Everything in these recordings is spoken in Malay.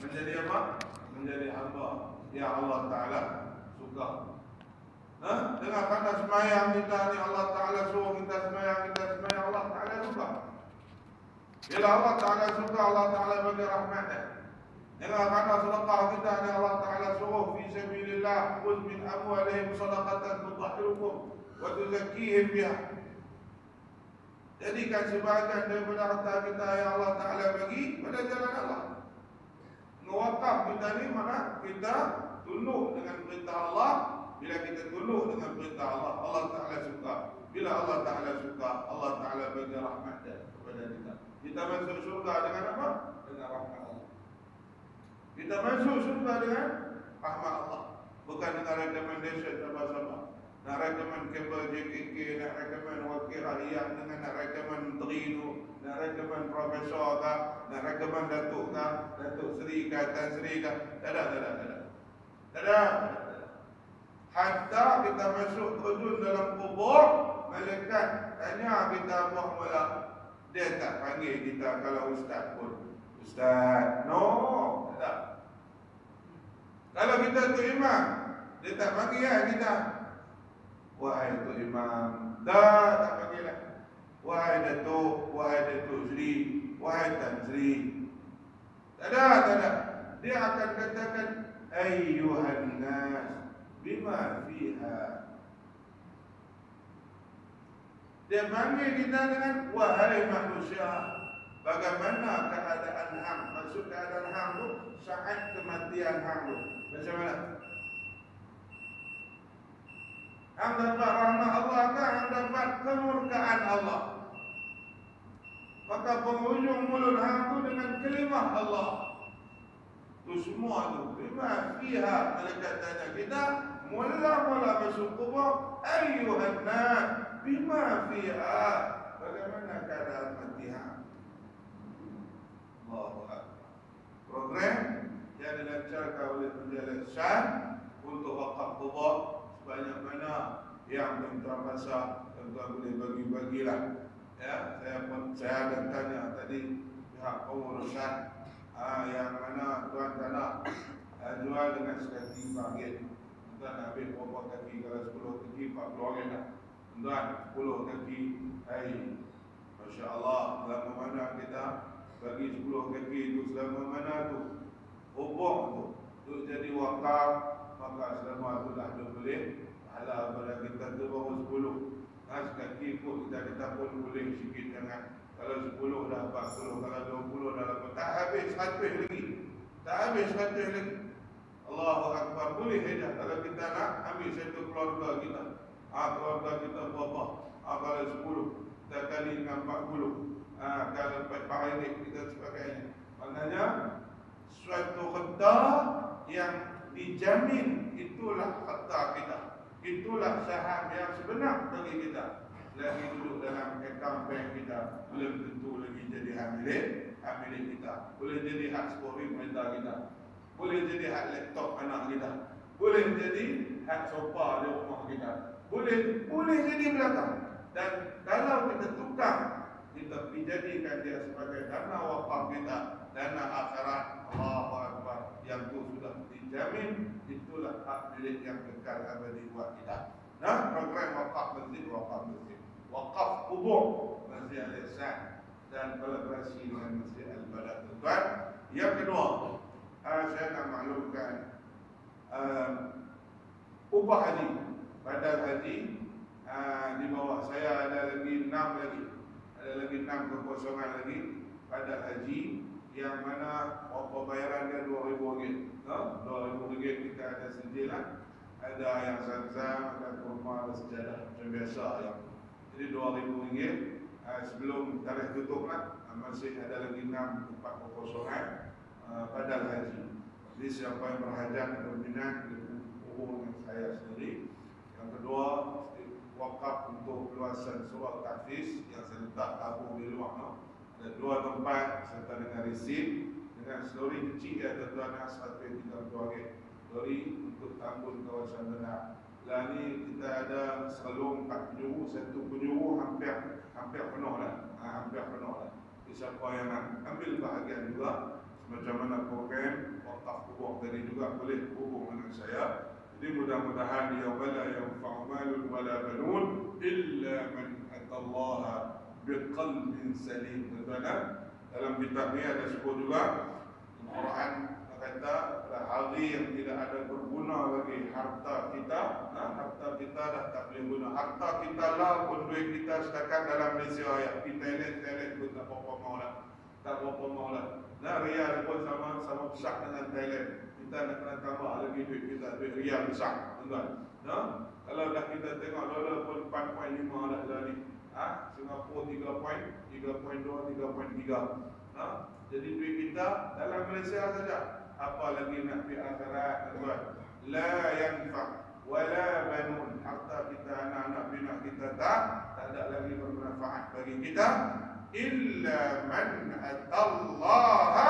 menjadi apa? Menjadi hamba yang Allah Ta'ala suka. Dengan kerana semayang kita ni Allah Ta'ala suruh kita semayang Allah Ta'ala suka. Bila Allah Ta'ala suka, Allah Ta'ala bagi rahmatnya. Dengan kerana sedekah kita ni Allah Ta'ala suruh fi sabilillah, khudh min amwalihim sadaqatan tutahhirukum wa tuzakkihim biha. Jadikan sebahagian daripada harta kita yang Allah Ta'ala bagi pada jalan Allah. Ngewakaf kita ni mana? Kita tunduk dengan perintah Allah. Bila kita tunduk dengan perintah Allah, Allah Ta'ala suka. Bila Allah Ta'ala suka, Allah Ta'ala bagi rahmatnya kepada kita. Kita masuk surga dengan apa? Dengan rahmat Allah. Kita masuk surga dengan rahmat Allah. Bukan dengan recommendation sahabat-sahabat. Nak recommend kabel JKK, nak recommend wakil rakyat, nak recommend Trinu, nak recommend Profesor kah, nak recommend Datuk kah, Datuk Seri kah, Tan Seri kah. Tak ada. Hatta kita masuk terjun dalam kubur, malaikat tanya kita buat mula. Dia tak panggil kita kalau ustaz pun. Ustaz, no, tak. Kalau kita tu imam, dia tak panggil kita. Wahai tu imam, tak panggil lah. Wahai Datuk Seri, wahai Tan Seri. Tak ada. Dia akan katakan ayyuhan nas bima fiha. Dia panggil kita dengan wahai manusia, bagaimana keadaan hang? Maksud keadaan hang tu saat kematian hang tu macam mana? Hang dapat rahmat Allah kan? Hang dapat kemurkaan Allah. Maka penghujung mulut hang tu dengan kalimah Allah. Tu semua tu bima fiha. Malaikat tanya kita, mula-mula masuk kubur, ayyuhan nas bima fiha. Bagaimana keadaan mati hang? Allahu Akbar. Program yang dilancarkan oleh Penjala Syah untuk wakaf kubur sebanyak mana yang tuan-tuan rasa tuan-tuan boleh bagi-bagilah. Ya, saya ada tanya tadi pihak pengurusan yang mana tuan tak nak jual dengan sekaki RM4. Tuan nak ambil berapa kaki? Kalau 10 kaki RM40 lah. Tuan 10 kaki. Hai, Masya Allah, selama mana kita bagi 10 kaki itu, selama mana tu hubung tu jadi wakaf, maka selama tu dah boleh pahala pada kita tu baru 10. Sekaki pun kita pun boleh sikit jangan. Kalau 10 dah 40, kalau 20 dah 80, tak habis 100 lagi. Tak habis 100 lagi. Allahu Akbar. Boleh saja kalau kita nak ambil satu keluarga kita. Keluarga kita berapa? Kalau 10 kita kali dengan 40. Kalau 4 ringgit kita sebagainya. Maknanya suatu harta yang dijamin, itulah harta kita. Itulah saham yang sebenar bagi kita. Lagi duduk dalam akaun bank kita, belum tentu lagi jadi hak milik kita. Boleh jadi hak skori kereta kita, boleh jadi hak laptop anak kita, boleh jadi hak sofa di rumah kita, boleh jadi belakang. Dan kalau kita tukar, kita jadikan dia sebagai dana wakaf kita, dana akhirat, Allahu Akbar, yang itu sudah dijamin, itulah hak milik yang kekal abadi buat kita. Nah, program wakaf masjid, wakaf kubur Masjid Al-Ihsan dan kolaborasi dengan Masjid Al-Badat. Tuan, yang kedua, saya nak maklumkan upah haji, badal haji di bawah saya ada lagi 6 kekosongan lagi badal haji, yang mana pembayaran dia RM2,000. RM2,000 kita ada sejilan, ada yang Zam-Zam, ada kurma, ada sejadah macam biasa yang. Jadi RM2,000 sebelum tarikh tutup lah. Masih ada lagi 6 tempat kekosongan badal haji. Jadi siapa yang berhajat atau minat hubung dengan saya sendiri. Yang kedua, wakaf untuk luasan surau tahfiz yang saya letak tabung di luar no. Ada 2 tempat serta dengan resit dengan lori kecil ya tuan-tuan, RM130. Lori untuk tambun kawasan benar. Lah ni kita ada selalu 4 penjuru, 1 penjuru hampir penuh lah. Hampir penuh lah. Siapa yang nak ambil bahagian juga, macam mana program kubur tadi juga boleh hubung dengan saya. Jadi mudah-mudahan yauma la yanfa'u malun wala banun illa man atallaha biqalbin salim. Tuan-tuan, dalam kitab ni ada sebut juga Al-Quran kata pada hari yang tidak ada berguna lagi harta kita, harta kita dah tak boleh guna. Harta kita lah pun duit kita setakat dalam Malaysia ya. Kita Thailand pun tak apa-apa mau lah. Tak apa-apa mau lah. Nah, Riyal pun sama besar dengan Thailand. Kita nak kena tambah lagi duit kita, duit Riyal besar, tuan-tuan. Kalau dah kita tengok dolar pun 4.5 dah lah ni. Singapura 3.2, 3.3. Jadi duit kita dalam Malaysia saja. Apa lagi nak pergi akhirat, tuan-tuan? La yanfa wala banun. Harta kita, anak-anak bina kita tak ada lagi bermanfaat bagi kita illa man atallaha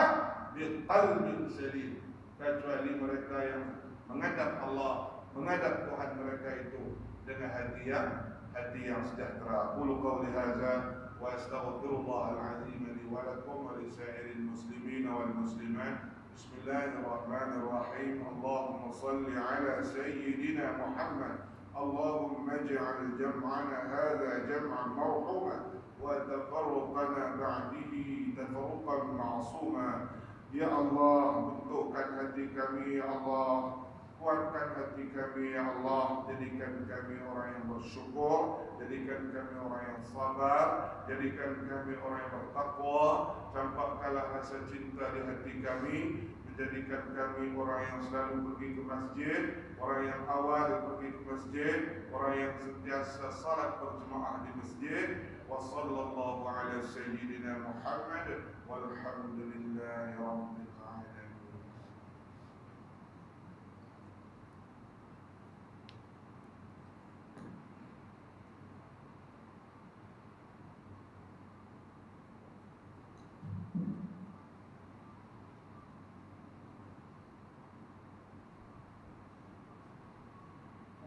biqalbin salim, kecuali mereka yang menghadap Allah, menghadap Tuhan mereka itu dengan hati yang sejahtera. Qulu qawli hadza wa astaghfirullahal azim li wa lakum wa li sa'iril muslimin wal muslimat. Bismillahirrahmanirrahim. Allahumma salli ala sayyidina Muhammad. Allahumma ij'al jam'ana hadza jam'an marhuma wa tafarruqana ba'dihi tafarruqan ma'suma. Ya Allah, bentukkan hati kami ya Allah, kuatkan hati kami ya Allah, jadikan kami orang yang bersyukur, jadikan kami orang yang sabar, jadikan kami orang yang bertakwa, campakkanlah rasa cinta di hati kami, menjadikan kami orang yang selalu pergi ke masjid, orang yang awal pergi ke masjid, orang yang sentiasa salat berjemaah di masjid. Wa sallallahu ala sayyidina Muhammad walhamdulillahi rabbil alamin.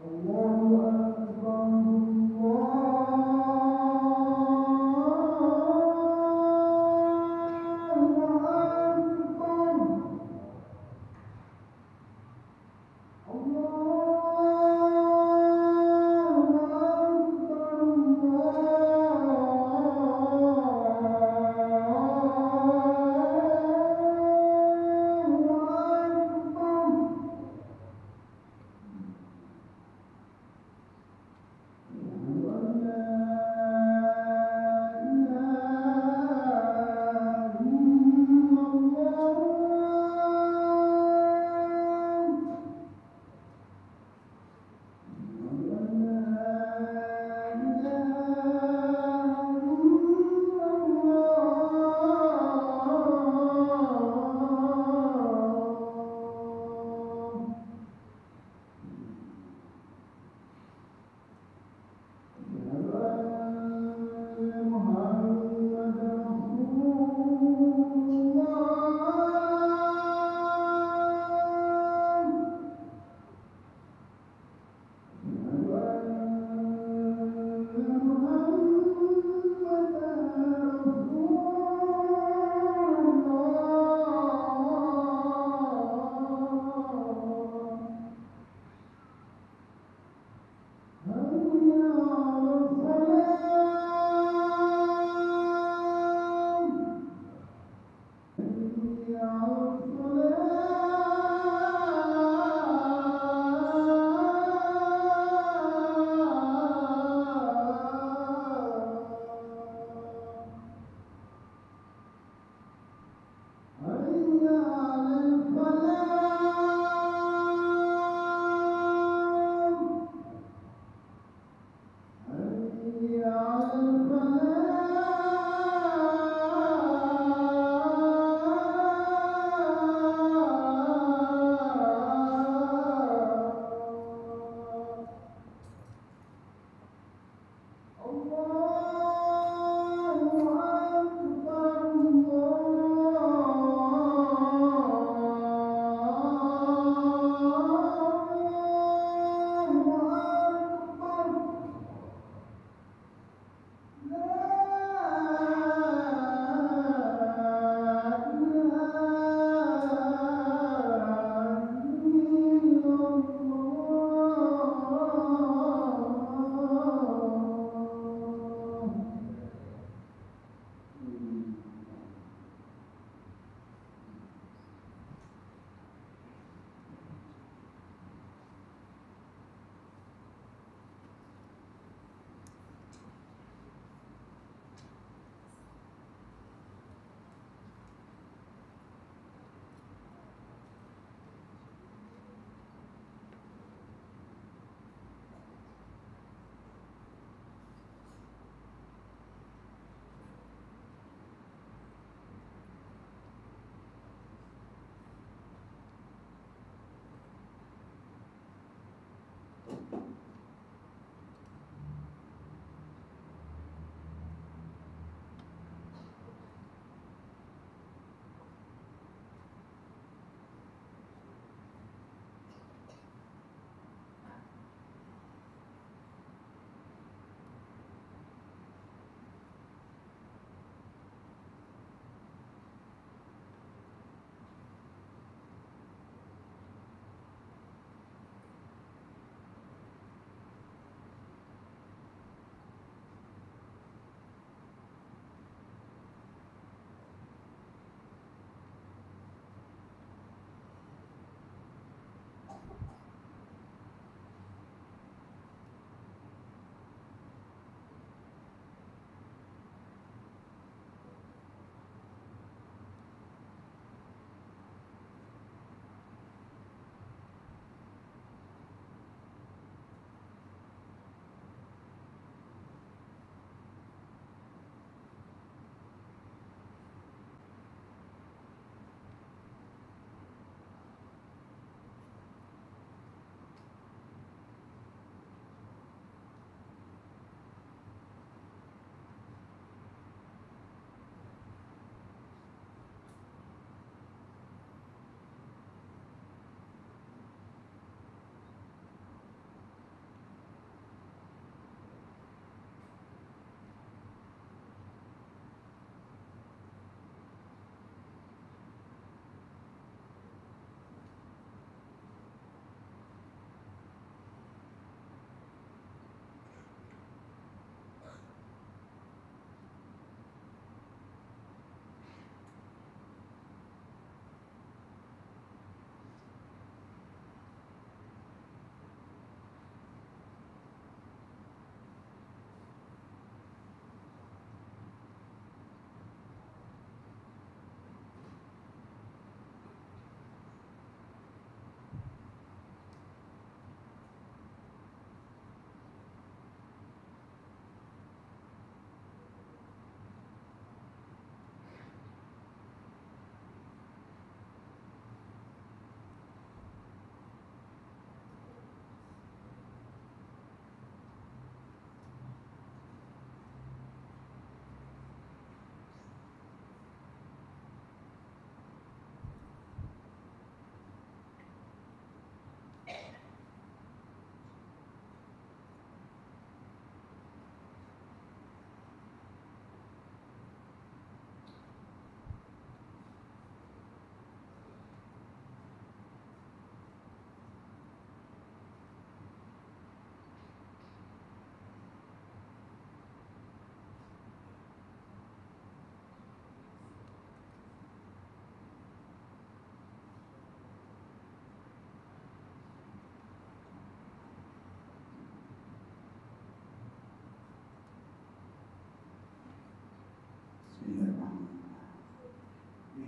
Allahu Akbar,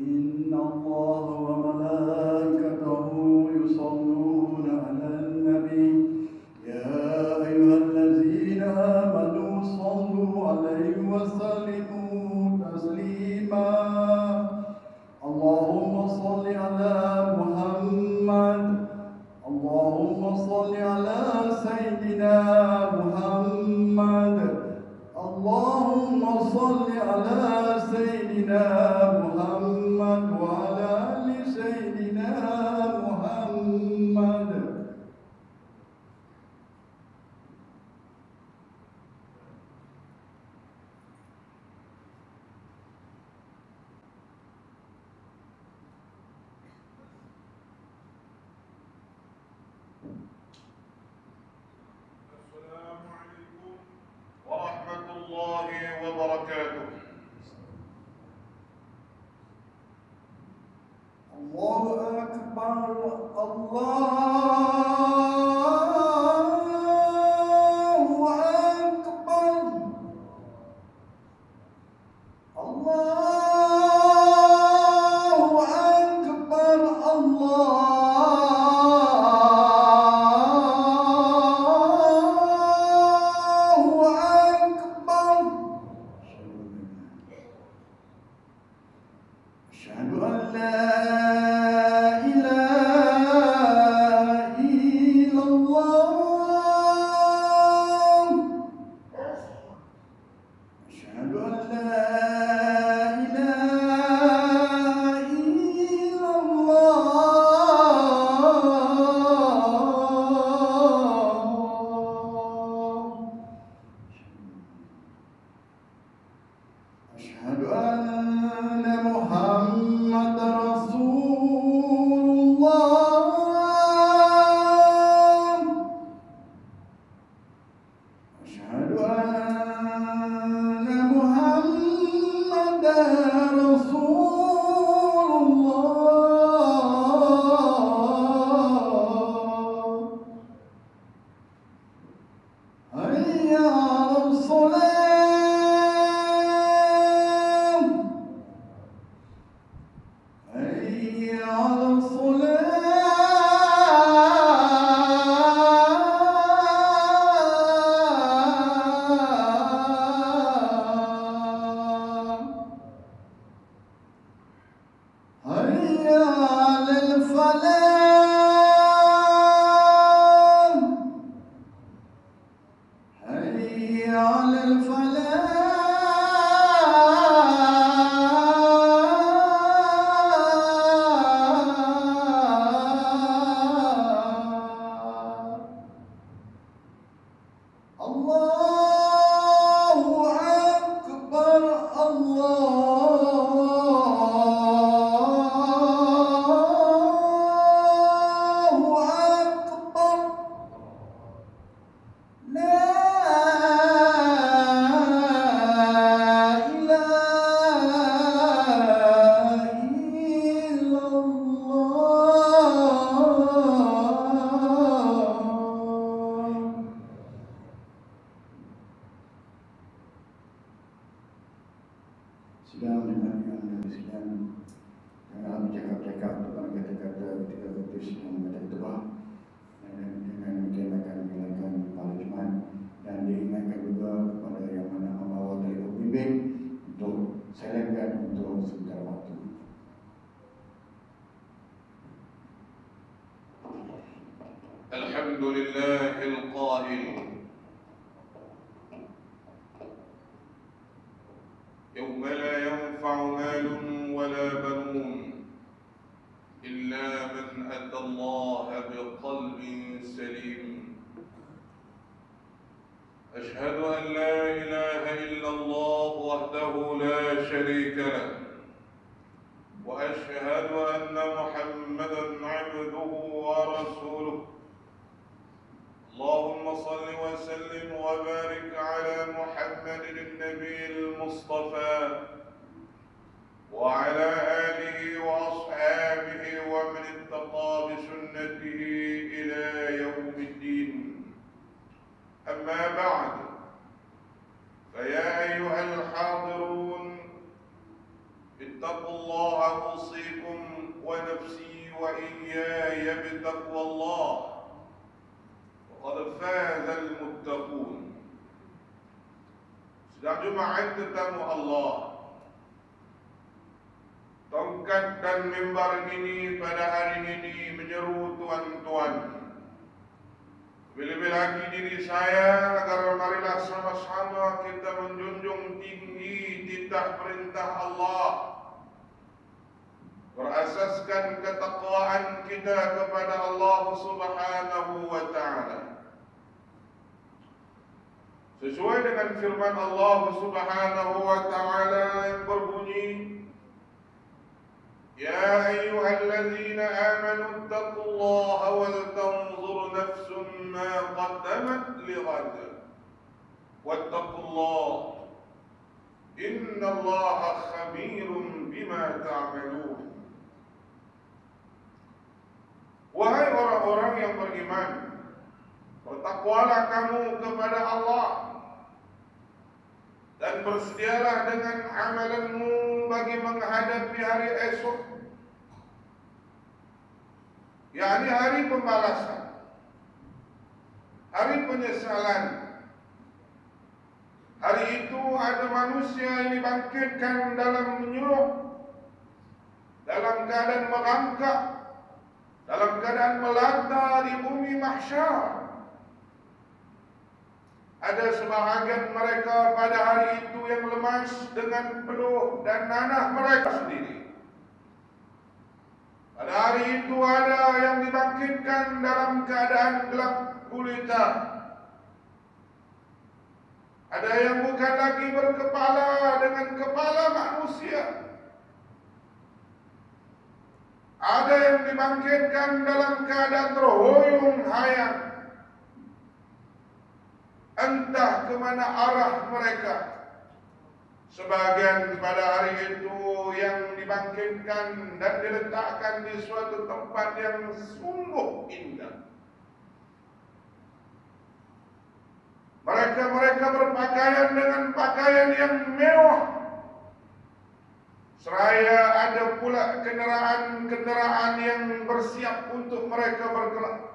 إن الله وملائكته يصلون على النبي يا أيها الذين آمنوا صلوا عليه وسلموا تسليما اللهم صل على محمد اللهم صل على سيدنا محمد اللهم صل على سيدنا محمد وعلى آل سيدنا محمد السلام عليكم ورحمة الله وبركاته. الله أكبر الله أكبر الله أكبر الله أكبر أشهد أن لا إله إلا الله أشهد أن لا إله إلا الله أشهد أن محمد رسول الله أشهد أن محمد رسول الله حي على الصلاة حي على الصلاة حي على الفلاح حي على الفلاح الله أكبر الله أكبر لا إله إلا الله Sidang dimakan dari sidang dengan bercakap-cakap tentang kata-kata ketika putus yang mendapat tebal dan dengan demikian akan menghilangkan pahala Jumat dan diingatkan juga kepada yang mana membawa tali pembimbing untuk silakan untuk sebentar waktu. الحمد لله القائل يوم لا ينفع مال ولا بنون إلا من أتى الله بقلب سليم. أشهد أن لا إله إلا الله وحده لا شريك له وأشهد أن محمدا عبده ورسوله. اللهم صل وسلم وبارك على محمد النبي المصطفى وعلى آله وأصحابه ومن اتقى بسنته إلى يوم الدين. أما بعد فيا أيها الحاضرون ونفسي وإياي بتقوى الله وقد فاز المتقون. Sedang Jumaat tetamu Allah, tongkat dan mimbar ini pada hari ini menyeru tuan-tuan, lebih-lebih lagi diri saya, agar marilah sama-sama kita menjunjung tinggi titah perintah Allah, berasaskan ketakwaan kita kepada Allah Subhanahu wa ta'ala, sesuai dengan firman Allah Subhanahu wa ta'ala yang berbunyi, Ya ayyuhalladzina amanu taqullaha wal tanzur nafsum ma qaddamat lighad wattaqullaha innallaha khabirun bima ta'malun. Wahai orang-orang yang beriman, bertakwalah kamu kepada Allah dan bersedialah dengan amalanmu bagi menghadapi hari esok, yakni hari pembalasan, hari penyesalan. Hari itu ada manusia yang dibangkitkan dalam menyuruh, dalam keadaan merangkak, dalam keadaan melata di bumi mahsyar. Ada sebahagian mereka pada hari itu yang lemas dengan peluh dan nanah mereka sendiri. Pada hari itu ada yang dibangkitkan dalam keadaan gelap gulita. Ada yang bukan lagi berkepala dengan kepala manusia. Ada yang dibangkitkan dalam keadaan terhuyung hayat. Entah ke mana arah mereka. Sebagian pada hari itu yang dibangkitkan dan diletakkan di suatu tempat yang sungguh indah. Mereka berpakaian dengan pakaian yang mewah. Seraya ada pula kenderaan-kenderaan yang bersiap untuk mereka bergerak.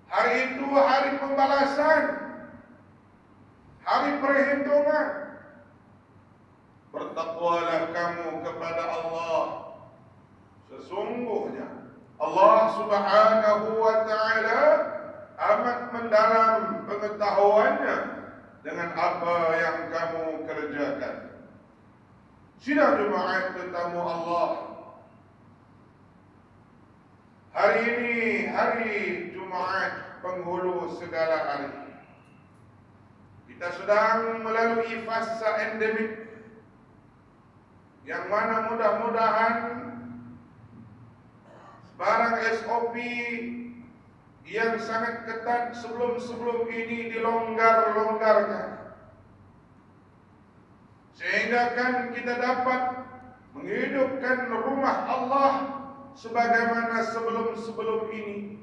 Hari itu hari pembalasan, hari perhitungan. Bertakwalah kamu kepada Allah. Sesungguhnya Allah Subhanahu wa ta'ala amat mendalam pengetahuannya dengan apa yang kamu kerjakan. Sidang Jumaat tetamu Allah, hari ini hari Jumaat penghulu segala hari. Kita sedang melalui fasa endemik, yang mana mudah-mudahan sebarang SOP yang sangat ketat sebelum ini dilonggar-longgarkan, sehingga kan kita dapat menghidupkan rumah Allah sebagaimana sebelum ini,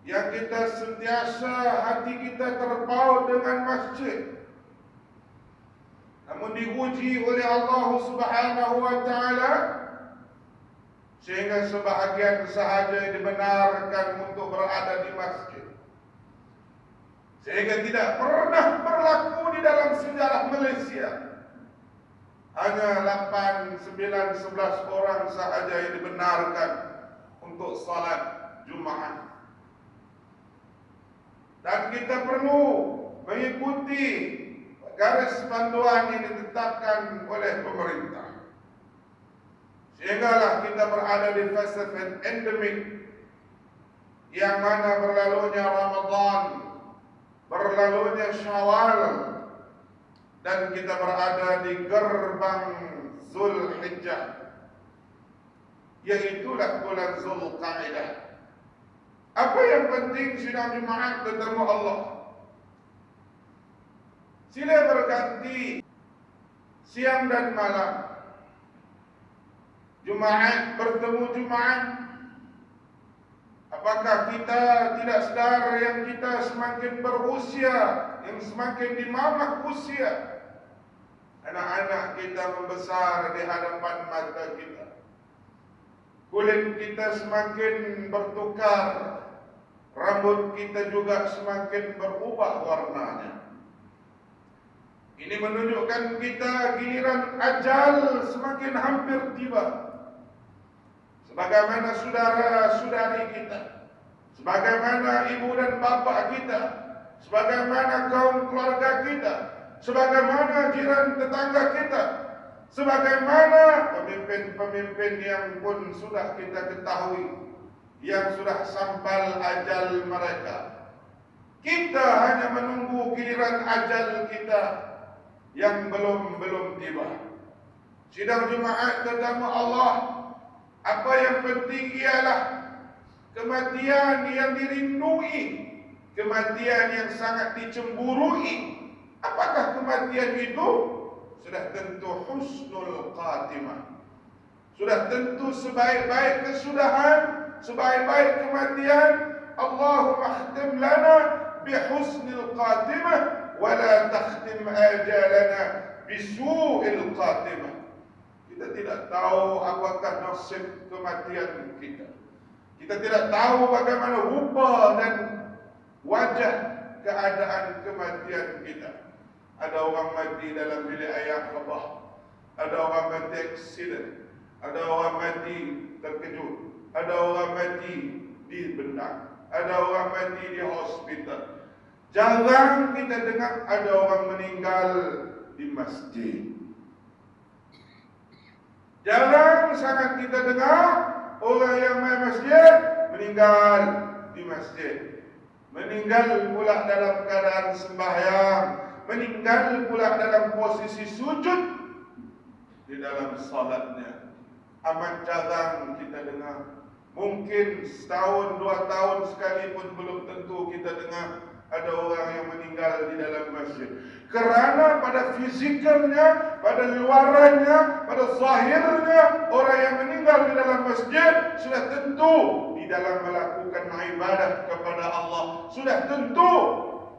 yang kita sentiasa hati kita terpaut dengan masjid, namun diuji oleh Allah Subhanahu wa ta'ala, sehingga sebahagian sahaja dibenarkan untuk berada di masjid, sehingga tidak pernah berlaku di dalam sejarah Malaysia hanya 8, 9, 11 orang sahaja yang dibenarkan untuk salat Jumaat. Dan kita perlu mengikuti garis panduan yang ditetapkan oleh pemerintah, sehinggalah kita berada di fase endemik, yang mana berlalunya Ramadan, berlalunya Syawal, dan kita berada di gerbang Zulhijjah, yaitulah bulan Zulqa'dah. Apa yang penting sidang Jumaat tetamu Allah? Sila berganti siang dan malam. Jumaat bertemu Jumaat. Apakah kita tidak sadar yang kita semakin berusia, yang semakin dimamah usia, Anak-anak kita membesar di hadapan mata kita. Kulit kita semakin bertukar, rambut kita juga semakin berubah warnanya. Ini menunjukkan kita giliran ajal semakin hampir tiba. Sebagaimana saudara-saudari kita, sebagaimana ibu dan bapa kita, sebagaimana kaum keluarga kita, sebagaimana jiran tetangga kita, sebagaimana pemimpin-pemimpin yang pun sudah kita ketahui, yang sudah sampai ajal mereka. Kita hanya menunggu giliran ajal kita yang belum tiba. Sidang Jumaat tetamu Allah, apa yang penting ialah kematian yang dirindui, kematian yang sangat dicemburui. Apakah kematian itu? Sudah tentu husnul khatimah. Sudah tentu sebaik-baik kesudahan, sebaik-baik kematian. Allahumma khtim lana bihusnil khatimah wa la takhtim ajalana bisu'il khatimah. Kita tidak tahu apakah nasib kematian kita. Kita tidak tahu bagaimana rupa dan wajah keadaan kematian kita. Ada orang mati dalam bilik air kebah, ada orang mati aksiden, ada orang mati terkejut, ada orang mati di bendang, ada orang mati di hospital. Jarang kita dengar ada orang meninggal di masjid. Jarang sangat kita dengar orang yang main masjid meninggal di masjid. Meninggal pula dalam keadaan sembahyang, meninggal pula dalam posisi sujud di dalam salatnya. Amat jarang kita dengar. Mungkin setahun, 2 tahun sekali pun belum tentu kita dengar ada orang yang meninggal di dalam masjid. Kerana pada fizikalnya, pada luarannya, pada zahirnya, orang yang meninggal di dalam masjid sudah tentu di dalam melakukan ibadah kepada Allah, sudah tentu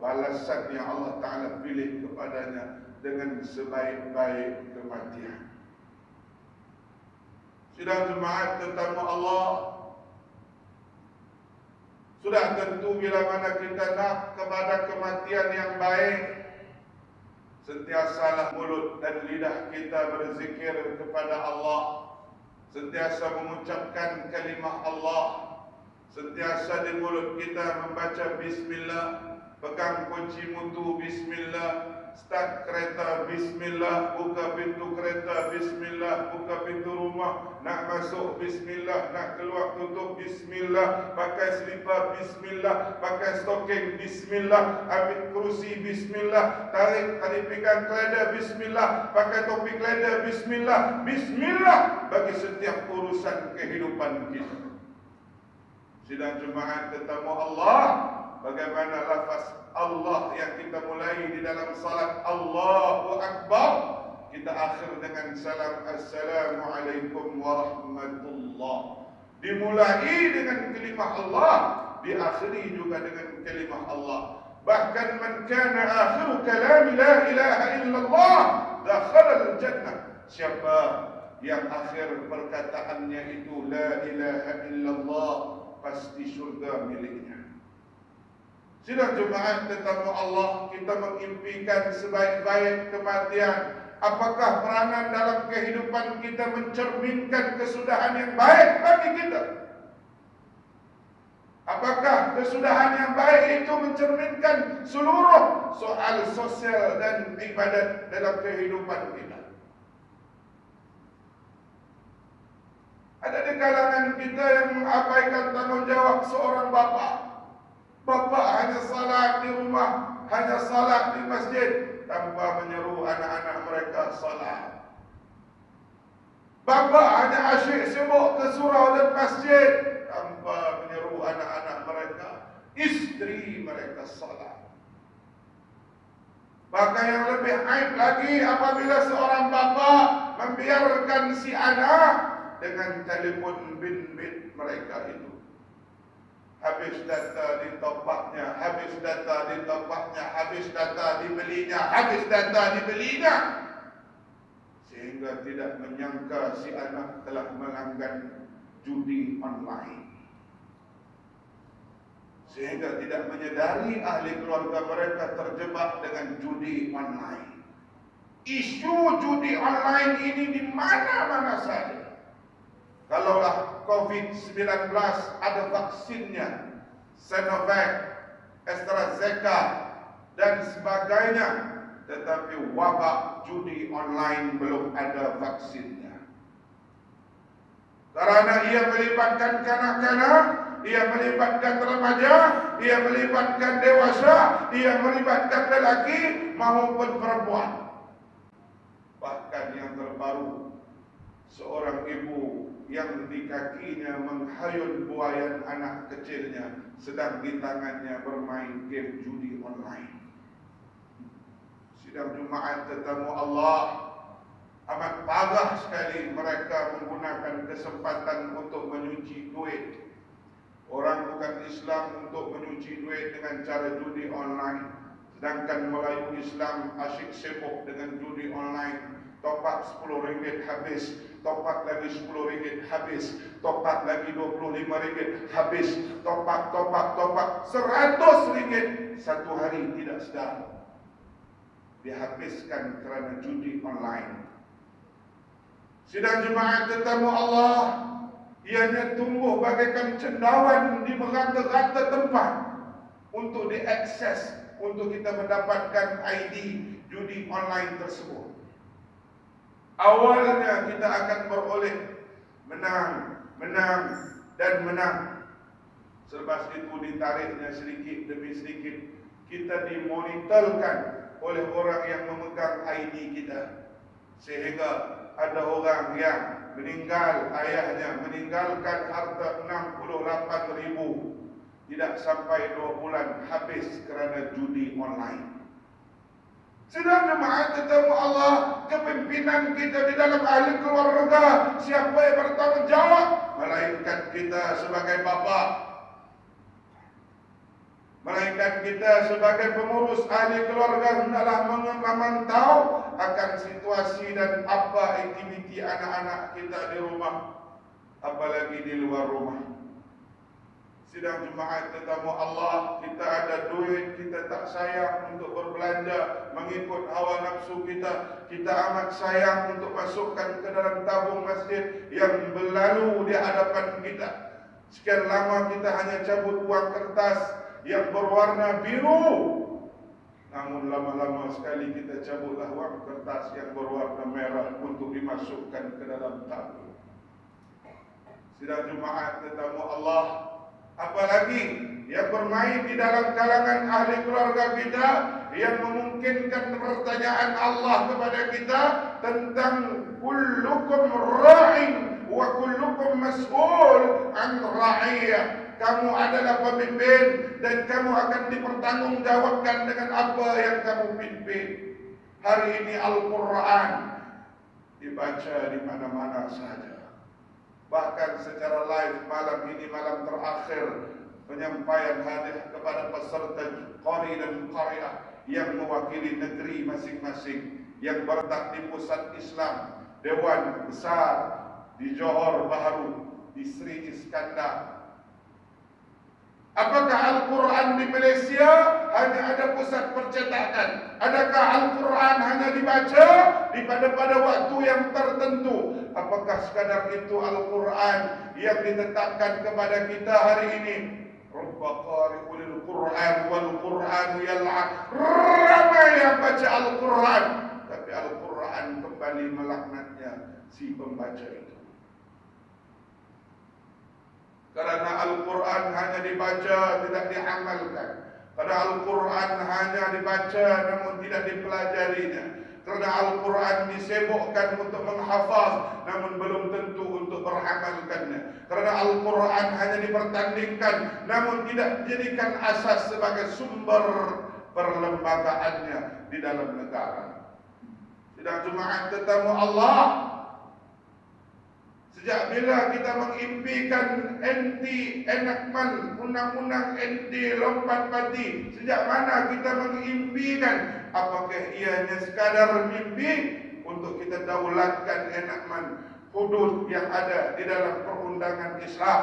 balasan yang Allah Ta'ala pilih kepadanya dengan sebaik-baik kematian. Sidang Jumaat tetamu Allah, sudah tentu bila mana kita nak kepada kematian yang baik, sentiasalah mulut dan lidah kita berzikir kepada Allah, sentiasa mengucapkan kalimah Allah, sentiasa di mulut kita membaca bismillah, pegang kunci mutu bismillah, start kereta bismillah, buka pintu kereta bismillah, buka pintu rumah, nak masuk bismillah, nak keluar tutup bismillah, pakai selipar bismillah, pakai stocking bismillah, ambil kerusi bismillah, tarik tali pinggang kelada bismillah, pakai topi kelada bismillah. Bismillah bagi setiap urusan kehidupan kita. Sidang Jumaat tetamu Allah, bagaimana lafaz Allah yang kita mulai di dalam salat Allahu Akbar, kita akhir dengan salam Assalamualaikum warahmatullah. Dimulai dengan kalimah Allah, diakhiri juga dengan kalimah Allah. Bahkan man kana akhiru kalami la ilaha illallah dakhala al-jannah. Siapa yang akhir perkataannya itu la ilaha illallah, pasti syurga miliknya. Sidang Jumaat tetamu Allah, kita mengimpikan sebaik-baik kematian. Apakah peranan dalam kehidupan kita mencerminkan kesudahan yang baik bagi kita? Apakah kesudahan yang baik itu mencerminkan seluruh soal sosial dan ibadat dalam kehidupan kita? Ada di kalangan kita yang mengabaikan tanggungjawab seorang bapa. Bapa hanya salat di rumah, hanya salat di masjid, tanpa menyeru anak-anak mereka salat. Bapa hanya asyik sibuk ke surau dan masjid, tanpa menyeru anak-anak mereka, istri mereka salat. Bahkan yang lebih aib lagi apabila seorang bapa membiarkan si anak dengan telefon bimbit mereka itu. Habis data di topaknya, habis data di topaknya, habis data dibelinya, habis data dibelinya. sehingga tidak menyangka si anak telah melanggar judi online, sehingga tidak menyadari ahli keluarga mereka terjebak dengan judi online. Isu judi online ini di mana-mana saja. Kalaulah COVID-19 ada vaksinnya, Sinovac, AstraZeneca dan sebagainya, tetapi wabak judi online belum ada vaksinnya. Karena ia melibatkan kanak-kanak, ia melibatkan remaja, ia melibatkan dewasa, ia melibatkan lelaki maupun perempuan. Bahkan yang terbaru, seorang ibu yang di kakinya menghayun buayan anak kecilnya, sedang di tangannya bermain game judi online. Sidang Jumaat tetamu Allah, amat pagah sekali mereka menggunakan kesempatan untuk menyuci duit. Orang bukan Islam untuk menyuci duit dengan cara judi online, sedangkan Melayu Islam asyik sibuk dengan judi online. Top up RM10 habis, top up lagi RM10 habis, top up lagi RM25 habis, top up RM100 satu hari tidak sedar dihabiskan kerana judi online. Sidang Jumaat tetamu Allah, ianya tumbuh bagaikan cendawan di merata-rata tempat untuk diakses, untuk kita mendapatkan ID judi online tersebut. Awalnya kita akan beroleh menang dan menang. Selepas itu ditariknya sedikit demi sedikit, kita dimonitorkan oleh orang yang memegang ID kita, sehingga ada orang yang meninggal, ayahnya meninggalkan harta 68.000, tidak sampai 2 bulan habis kerana judi online. Sidang Jumaat tetamu Allah, kepimpinan kita di dalam ahli keluarga, siapa yang bertanggung jawab? Melainkan kita sebagai bapa, melainkan kita sebagai pengurus ahli keluarga hendaklah memantau akan situasi dan apa aktiviti anak-anak kita di rumah, apalagi di luar rumah. Sidang Jumaat tetamu Allah, kita ada duit, kita tak sayang untuk berbelanja mengikut hawa nafsu kita. Kita amat sayang untuk masukkan ke dalam tabung masjid yang berlalu di hadapan kita. Sekian lama kita hanya cabut uang kertas yang berwarna biru, namun lama-lama sekali kita cabutlah uang kertas yang berwarna merah untuk dimasukkan ke dalam tabung. Sidang Jumaat tetamu Allah, apalagi yang bermain di dalam kalangan ahli keluarga kita, yang memungkinkan pertanyaan Allah kepada kita tentang kullukum ra'in wa kullukum mas'ul an ra'iyah. Kamu adalah pemimpin dan kamu akan dipertanggungjawabkan dengan apa yang kamu pimpin. Hari ini Al-Quran dibaca di mana-mana saja. Bahkan secara live malam ini, malam terakhir penyampaian hadiah kepada peserta qari dan qariah yang mewakili negeri masing-masing yang bertak di pusat Islam Dewan Besar di Johor Bahru di Sri Iskandar. Apakah Al-Quran di Malaysia hanya ada pusat percetakan? Adakah Al-Quran hanya dibaca pada waktu yang tertentu? Apakah sekadar itu Al-Quran yang ditetapkan kepada kita hari ini? Rubba qari'ul Quran wal Qur'anu yal'an. Ramai yang baca Al-Quran, tapi Al-Quran kembali melaknatnya si pembaca itu. Karena Al-Quran hanya dibaca, tidak diamalkan. Karena Al-Quran hanya dibaca namun tidak dipelajarinya. Karena Al-Quran disebokkan untuk menghafaz namun belum tentu untuk beramalkannya. Karena Al-Quran hanya dipertandingkan namun tidak dijadikan asas sebagai sumber perlembagaannya di dalam negara. Sidang Jumaat tetamu Allah, sejak bila kita mengimpikan anti enakmen, undang-undang anti lompat mati? Sejak mana kita mengimpikan? Apakah ianya sekadar mimpi untuk kita daulatkan enakman hudud yang ada di dalam perundangan Islam.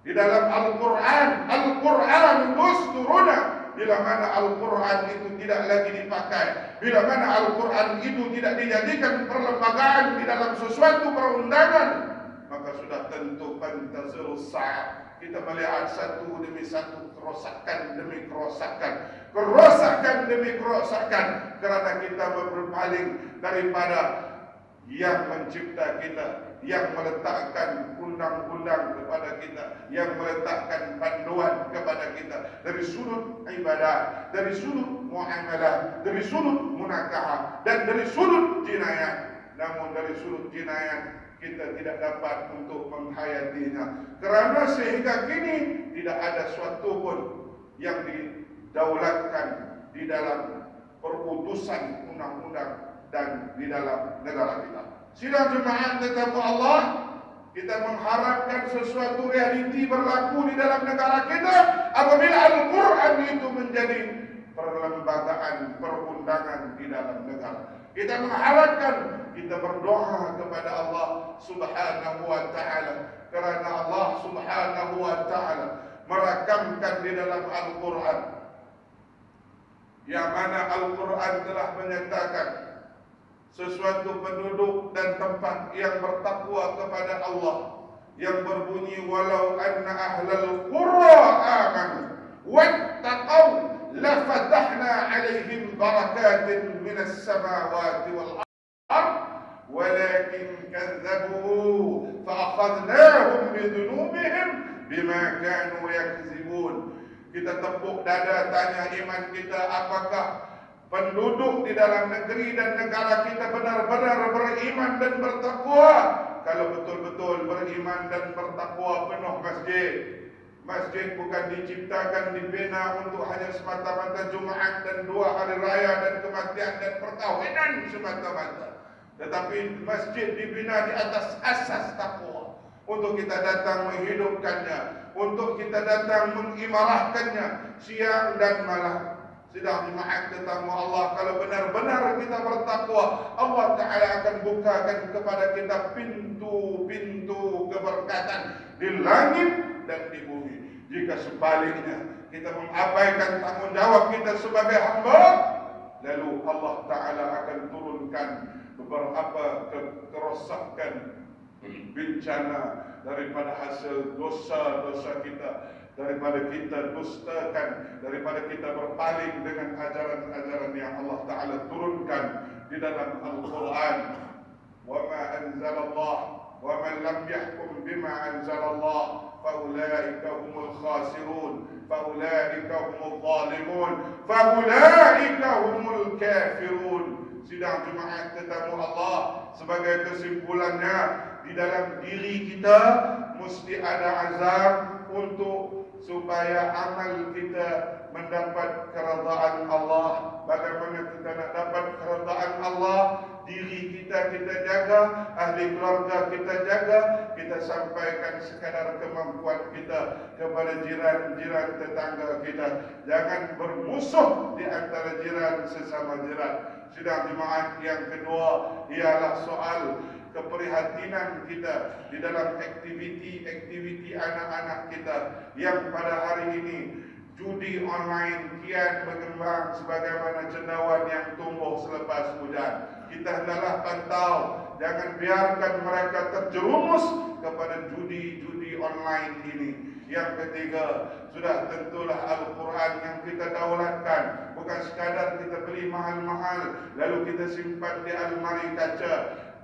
Di dalam Al-Quran, Al-Quran dusturuna. Bila mana Al-Quran itu tidak lagi dipakai, bila mana Al-Quran itu tidak dijadikan perlembagaan di dalam sesuatu perundangan, maka sudah tentu pantazirus sa'at. Kita melihat satu demi satu, kerosakan demi kerosakan, kerosakan demi kerosakan, karena kita berpaling daripada yang mencipta kita, yang meletakkan undang-undang kepada kita, yang meletakkan panduan kepada kita dari sudut ibadah, dari sudut muamalah, dari sudut munakahah, dan dari sudut jinayat. Namun dari sudut jinayat kita tidak dapat untuk menghayatinya, kerana sehingga kini tidak ada suatu pun yang didaulatkan di dalam perutusan undang-undang dan di dalam negara kita. Sidang jemaat tetapi Allah, kita mengharapkan sesuatu realiti berlaku di dalam negara kita apabila Al-Quran itu menjadi perlembagaan perundangan di dalam negara. Kita mengharapkan, kita berdoa kepada Allah Subhanahu wa ta'ala, kerana Allah Subhanahu wa ta'ala merakamkan di dalam Al-Quran, yang mana Al-Quran telah menyatakan sesuatu penduduk dan tempat yang bertakwa kepada Allah, yang berbunyi walau anna ahlal qura amanu wattaqau lafatahna alaihim barakatin minas samawati wal ard walakin kadzabu faakhadnahum bidunubihim bima kanu yakzibun. Kita tepuk dada tanya iman kita, apakah penduduk di dalam negeri dan negara kita benar-benar beriman dan bertakwa? Kalau betul-betul beriman dan bertakwa, penuh masjid. Masjid bukan diciptakan, dibina untuk hanya semata-mata Jumaat dan 2 hari raya dan kematian dan perkawinan semata-mata. Tetapi masjid dibina di atas asas takwa, untuk kita datang menghidupkannya, untuk kita datang mengimarahkannya siang dan malam. Sidang jemaat tetamu Allah, kalau benar-benar kita bertakwa, Allah Ta'ala akan bukakan kepada kita pintu-pintu keberkatan di langit dan di bumi. Jika sebaliknya kita mengabaikan tanggungjawab kita sebagai hamba, lalu Allah Ta'ala akan turunkan beberapa kerosakan, bencana daripada hasil dosa-dosa kita, daripada kita dustakan, daripada kita berpaling dengan ajaran-ajaran yang Allah Ta'ala turunkan di dalam Al-Quran. Wa ma anzalallah wa man lam yahkum bima anzalallah faulaika humul khasirun, faulaika humul zalimun, faulaika humul kafirun. Sidang jemaat tetamu Allah, sebagai kesimpulannya, di dalam diri kita mesti ada azam untuk supaya amal kita mendapat keredaan Allah. Bagaimana kita nak dapat keredaan Allah? Diri kita jaga, ahli keluarga kita jaga, kita sampaikan sekadar kemampuan kita kepada jiran-jiran tetangga kita. Jangan bermusuh di antara jiran sesama jiran. Sidang jemaat yang kedua ialah soal keprihatinan kita di dalam aktiviti anak-anak kita yang pada hari ini judi online kian berkembang sebagaimana cendawan yang tumbuh selepas hujan. Kita hendaklah pantau, jangan biarkan mereka terjerumus kepada judi-judi online ini. Yang ketiga, sudah tentulah Al-Quran yang kita daulatkan, bukan sekadar kita beli mahal-mahal lalu kita simpan di almari kaca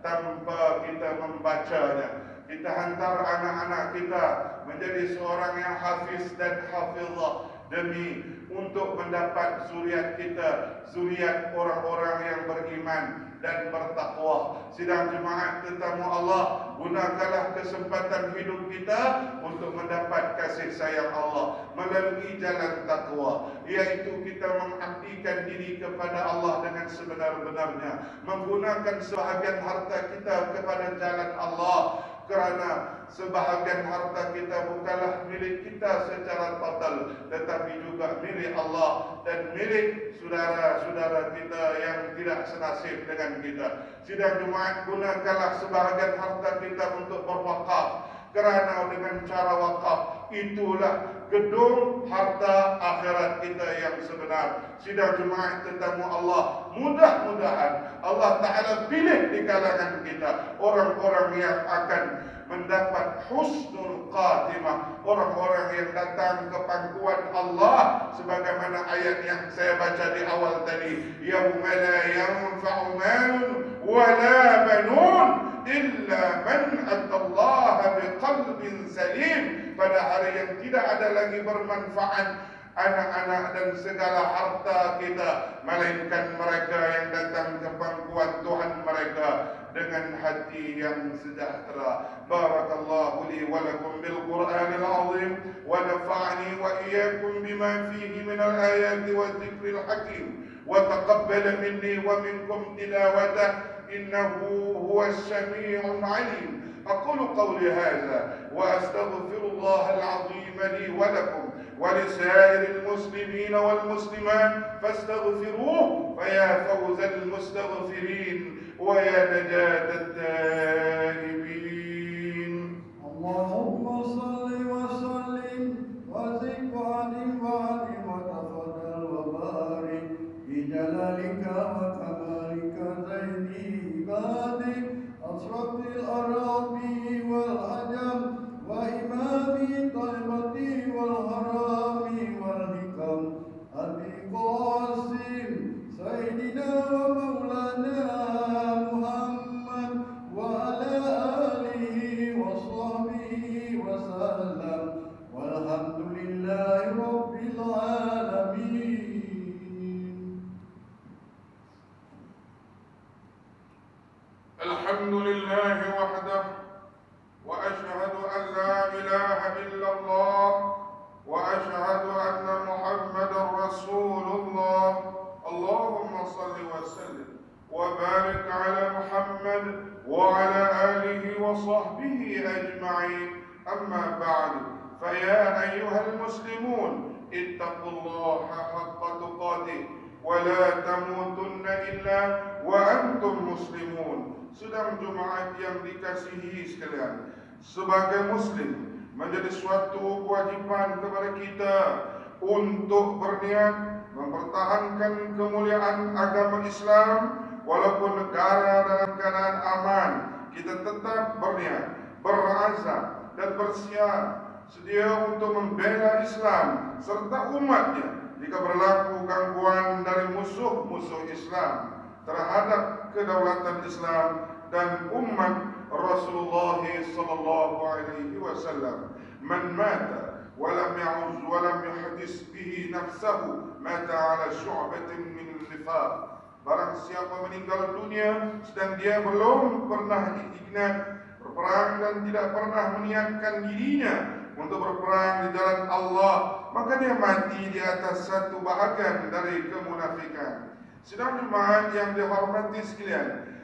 tanpa kita membacanya. Kita hantar anak-anak kita menjadi seorang yang hafiz dan hafizah demi untuk mendapat zuriat kita, zuriat orang-orang yang beriman dan bertakwa. Sidang jemaat tetamu Allah, gunakanlah kesempatan hidup kita untuk mendapat kasih sayang Allah melalui jalan takwa, iaitu kita mengabdikan diri kepada Allah dengan sebenar-benarnya, menggunakan sebahagian harta kita kepada jalan Allah, kerana sebahagian harta kita bukanlah milik kita secara total, tetapi juga milik Allah dan milik saudara-saudara kita yang tidak senasib dengan kita. Sidang Jumaat, gunakanlah sebahagian harta kita untuk berwakaf, kerana dengan cara wakaf itulah gedung harta akhirat kita yang sebenar. Sidang Jumaat tetamu Allah, mudah-mudahan Allah Ta'ala pilih di kalangan kita orang-orang yang akan mendapat husnul khatimah, orang-orang yang datang ke pangkuan Allah sebagaimana ayat yang saya baca di awal tadi, yauma la yanfa'u malun wala banun illa man atallaha biqalbin salim. Pada hari yang tidak ada lagi bermanfaat anak-anak dan segala harta kita, melainkan mereka yang datang ke pangkuan Tuhan mereka dengan hati yang sejahtera. Barakallahu li wa lakum bil Qur'anil azim wa nafa'ani wa iyyakum bima fihi min al ayati wa dhikril hakim wa taqabbal minni wa minkum tilawatah innahu huwas sami'ul 'alim. أقول قولي هذا وأستغفر الله العظيم لي ولكم ولسائر المسلمين والمسلمات فاستغفروه فيا فوز المستغفرين ويا نجاة التائبين. اللهم صل وسلم وزد وعلم وتفضل وبارك بجلالك وكمالك زين عبادك أشرف الأراضي والعجم وإمام طيبة والهرام والحكم أبي قاسم سيدنا ومولانا محمد وعلى آله وصحبه وسلم والحمد لله رب العالمين. الحمد لله وحده وأشهد أن لا إله إلا الله وأشهد أن محمدا رسول الله. اللهم صل وسلم وبارك على محمد وعلى آله وصحبه أجمعين. أما بعد، فيا أيها المسلمون اتقوا الله حق تقاته ولا تموتن إلا وأنتم مسلمون. Sedang Jumaat yang dikasihi sekalian, sebagai Muslim menjadi suatu kewajiban kepada kita untuk berniat mempertahankan kemuliaan agama Islam. Walaupun negara dalam keadaan aman, kita tetap berniat, berazam dan bersiap sedia untuk membela Islam serta umatnya jika berlaku gangguan dari musuh-musuh Islam terhadap kedaulatan Islam dan umat Rasulullah sallallahu alaihi wasallam. Man mata wa lam ya'uz wa lam yuhaddis bihi nafsahu mata ala syu'batin min nifaq. Barang siapa meninggal dunia sedang dia belum pernah ingat berperang dan tidak pernah meniatkan dirinya untuk berperang di jalan Allah, maka dia mati di atas satu bahagian dari kemunafikan. Sidang Jumaat yang dihormati sekalian,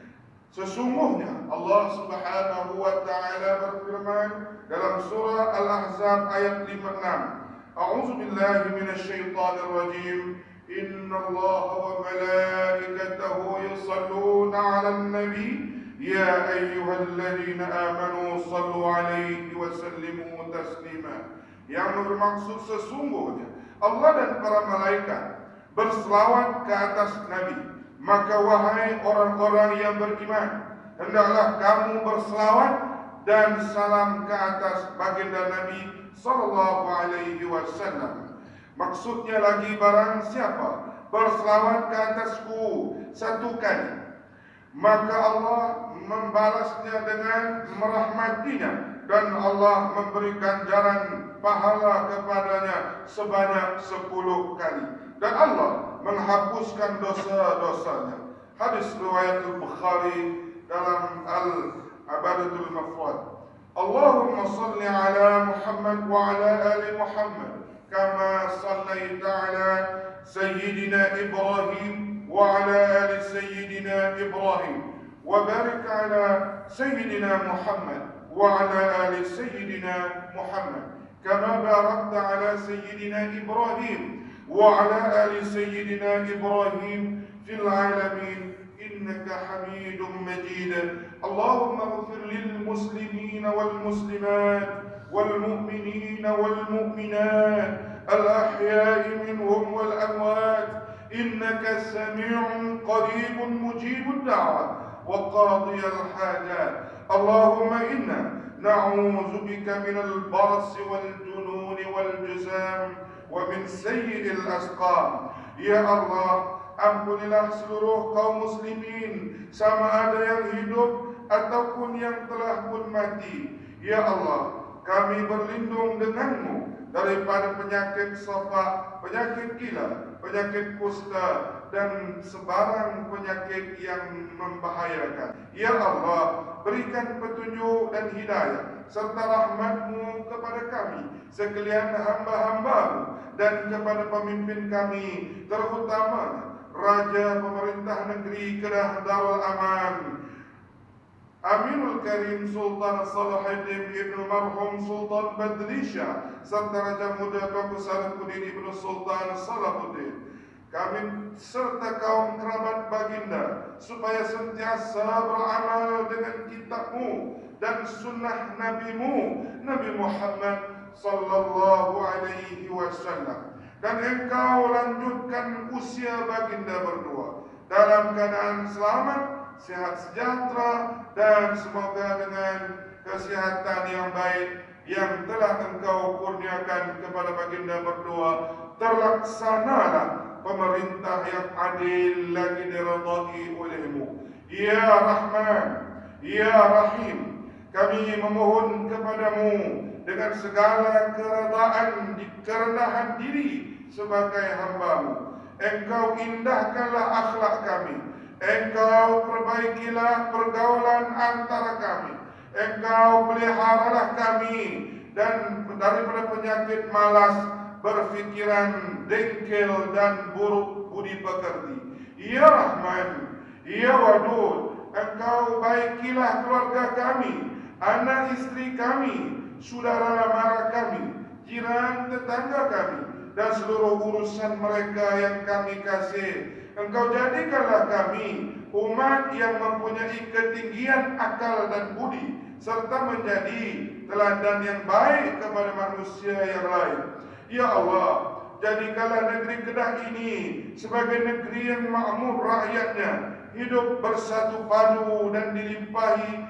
sesungguhnya Allah Subhanahu wa taala berfirman dalam surah Al-Ahzab ayat 56, A'udzu billahi minasyaitonir rajim. Innallaha wa malaikatahu yusalluna 'alan nabi ya ayyuhalladzina amanu sallu 'alaihi wa sallimu taslima. Yang bermaksud sesungguhnya Allah dan para malaikat berselawat ke atas Nabi, maka wahai orang-orang yang beriman, hendaklah kamu berselawat dan salam ke atas baginda Nabi sallallahu alaihi wasallam. Maksudnya lagi, barang siapa berselawat ke atasku satu kali, maka Allah membalasnya dengan merahmatinya dan Allah memberi ganjaran pahala kepadanya sebanyak 10 kali. Dan Allah menghapuskan dosa-dosanya. Hadis riwayat Al-Bukhari dalam Al-Abadatul Mufrad. Allahumma salli ala Muhammad wa ala ali Muhammad kama sallaita ala Sayyidina Ibrahim wa ala ali Sayyidina Ibrahim wa barik ala Sayyidina Muhammad وعلى آل سيدنا محمد كما باركت على سيدنا إبراهيم وعلى آل سيدنا إبراهيم في العالمين إنك حميد مجيد. اللهم اغفر للمسلمين والمسلمات والمؤمنين والمؤمنات الأحياء منهم والأموات إنك سميع قريب مجيب الدعوة وقاضي الحاجات. اللهم إنا نعوذ بك من البرص والجنون والجزام ومن سيء الأسقام. Ya Allah, ampunilah seluruh kaum muslimin, sama ada yang hidup ataupun yang telah pun mati. Ya Allah, kami berlindung denganmu daripada penyakit safak, penyakit gila, penyakit kusta, dan sebarang penyakit yang membahayakan. Ya Allah, berikan petunjuk dan hidayah serta rahmat-Mu kepada kami sekalian hamba-hamba-Mu dan kepada pemimpin kami, terutama Raja Pemerintah Negeri Kedah Darul Aman, Amirul Karim Sultan Salahuddin Ibn Marhum Sultan Badrisha, serta Raja Muda Tuanku Salahuddin Ibn Sultan Salahuddin. Kami serta kaum kerabat baginda supaya sentiasa beramal dengan kitab-Mu dan sunnah Nabi-Mu, Nabi Muhammad sallallahu alaihi wasallam. Dan Engkau lanjutkan usia baginda berdua dalam keadaan selamat, sehat sejahtera, dan semoga dengan kesihatan yang baik yang telah Engkau kurniakan kepada baginda berdua, terlaksanalah pemerintah yang adil lagi diridai oleh-Mu. Ya Rahman, Ya Rahim, kami memohon kepada-Mu dengan segala keredaan di kerendahan diri sebagai hamba-Mu. Engkau indahkanlah akhlak kami, Engkau perbaikilah pergaulan antara kami, Engkau peliharalah kami dan daripada penyakit malas, berfikiran dengkel dan buruk budi pekerti. Ya Rahman, Ya Wadud, Engkau baikilah keluarga kami, anak istri kami, saudara mara kami, jiran tetangga kami, dan seluruh urusan mereka yang kami kasih. Engkau jadikanlah kami umat yang mempunyai ketinggian akal dan budi, serta menjadi teladan yang baik kepada manusia yang lain. Ya Allah, jadikanlah negeri Kedah ini sebagai negeri yang makmur rakyatnya, hidup bersatu padu dan dilimpahi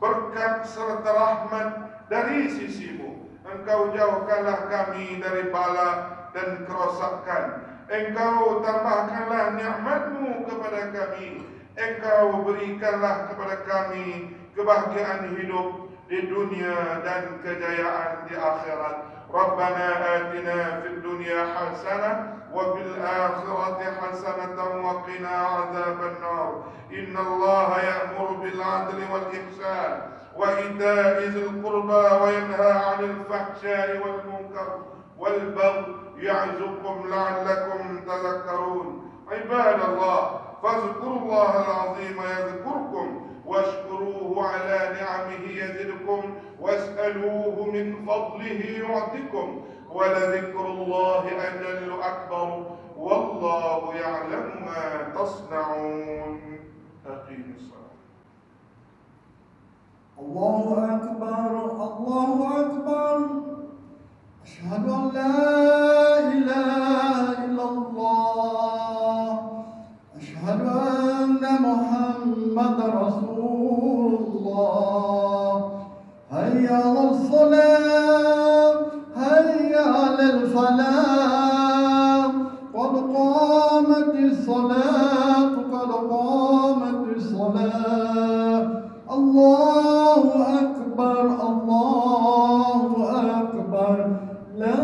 berkat serta rahmat dari sisi-Mu. Engkau jauhkanlah kami dari bala dan kerosakan. Engkau tambahkanlah nikmat-Mu kepada kami. Engkau berikanlah kepada kami kebahagiaan hidup di dunia dan kejayaan di akhirat. Rabbana atina fid dunya hasanah wa fil akhirati hasanatan wa qina adzaban nar. Innallaha ya'muru bil 'adli wal ihsan wa ita'i dzil qurba wa yanha 'anil fahsya'i wal munkar wal baghi ya'izukum la'allakum tadhakkarun. Ibadallah, fadhkurullahal 'azima yadhkurkum واشكروه على نعمه يزدكم واسألوه من فضله يعطكم ولذكر الله أجل أكبر والله يعلم ما تصنعون. أقيم الصلاة. الله أكبر الله أكبر أشهد أن لا إله إلا الله أشهد أن محمد رسول الله هيا على الصلاة هيا على الفلاح قد قامت الصلاة قد قامت الصلاة الله أكبر الله أكبر لا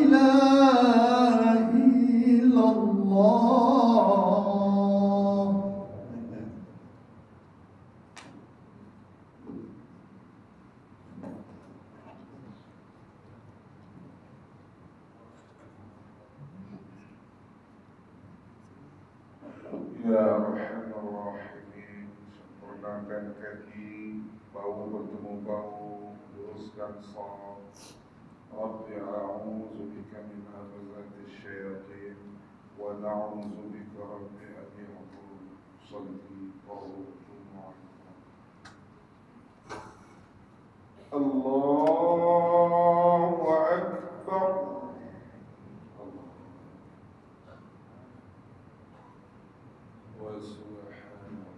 إله إلا الله. Ya Arhamar Rahimin, sempurnakan kaki, bau bau, luruskan shawab. Rabbi a'udzu bika min hamazati syayatin wa na'udzu bika rabbi an yahdurun. Shalli Allahu Akbar. Wa subhanallah.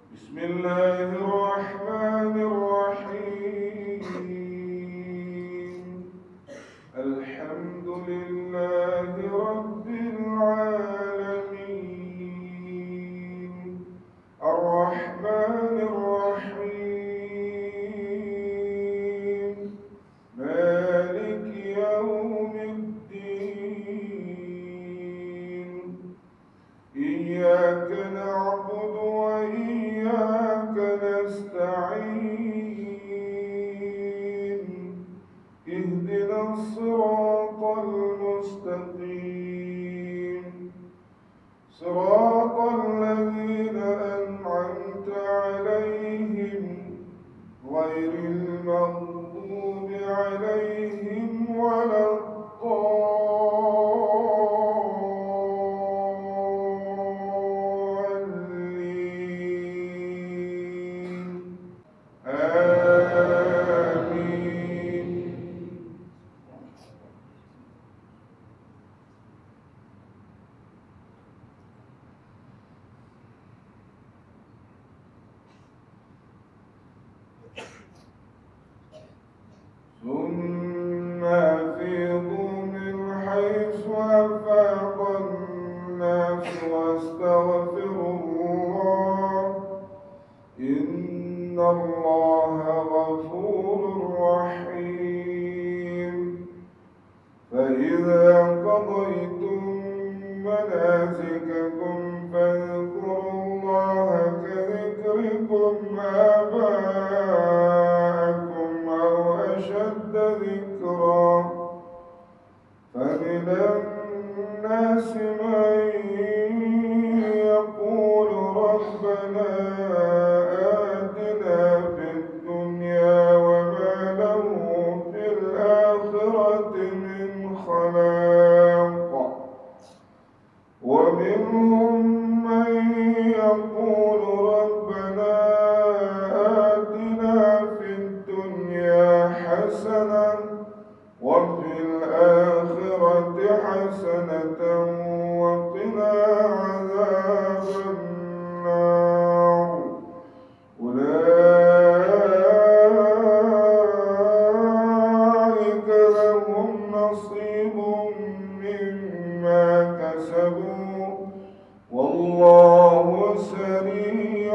Bismillahirrahmanirrahim. Alhamdulillahi rabbil alamin. Ar-Rahmanir Rahim. Maliki yawmiddin. Iyyaka na'budu wa iyyaka nasta'in. Ihdinas siratal mustaqim. Siratal ladzina an'amta 'alaihim ghairil maghdubi 'alaihim waladdallin. Amin. ثم أفيضوا من حيث أفاض الناس واستغفروا الله إن الله غفور رحيم. فإذا قضيتم مناسككم فاذكروا الله كذكركم آباءكم أو أشد ذكرا. فمن الناس من يقول ربنا آتنا في الدنيا وما له في الآخرة من خلاق. ومنهم من يقول ربنا آتنا في الدنيا حسنة وفي الآخرة حسنة وقنا عذاب النار. أولئك لهم نصيب مما كسبوا والله سريع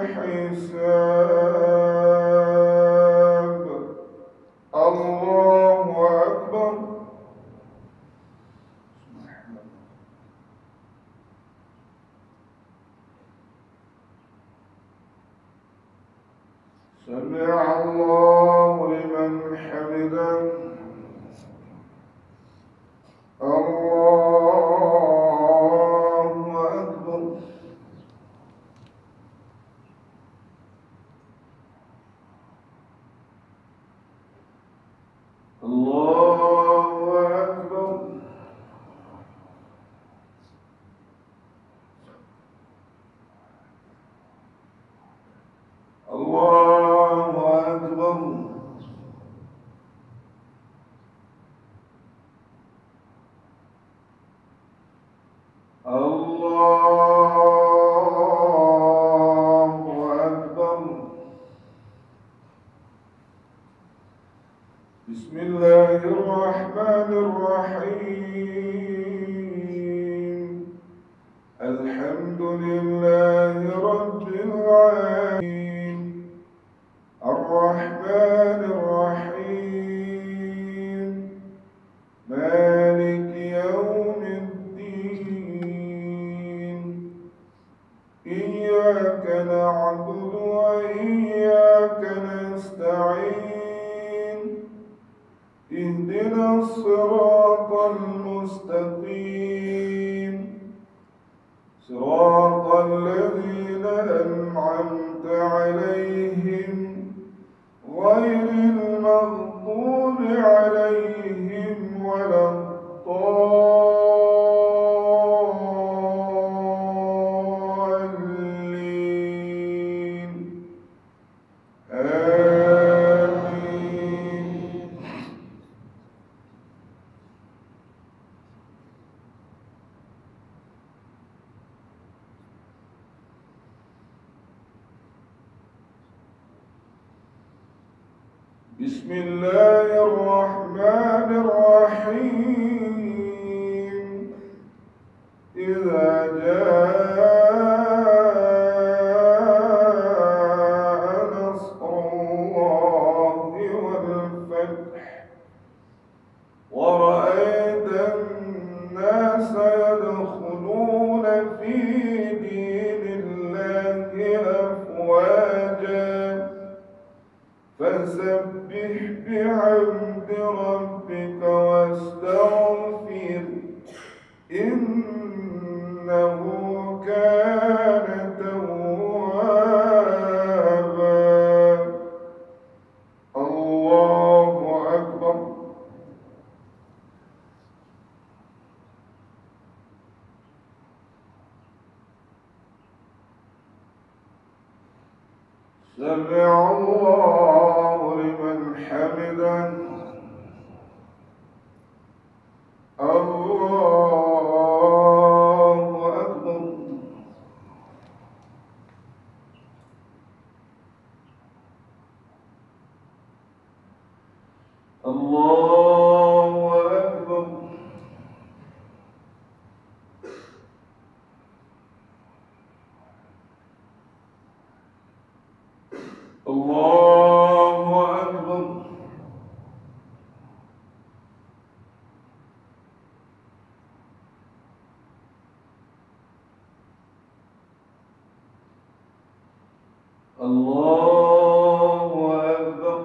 الحساب. الله أكبر. سمع الله لمن حمده. الله أكبر. الله أكبر. الله أكبر. الله أكبر. بسم الله الرحمن الرحيم. الحمد لله رب العالمين. الرحمن الرحيم. اهدنا الصراط المستقيم صراط الذين أنعمت عليهم غير المغضوب عليهم ولا الضالين آمين. بسم الله الرحمن الرحيم إذا جاء نصر الله والفتح ورأيت الناس يدخلون في دين الله أفواجا فسبح بحمد ربك واستغفر إنه كان توابا. الله أكبر. سمع الله لمن حمده. الله أكبر. الله أكبر. الله أكبر. الله أكبر.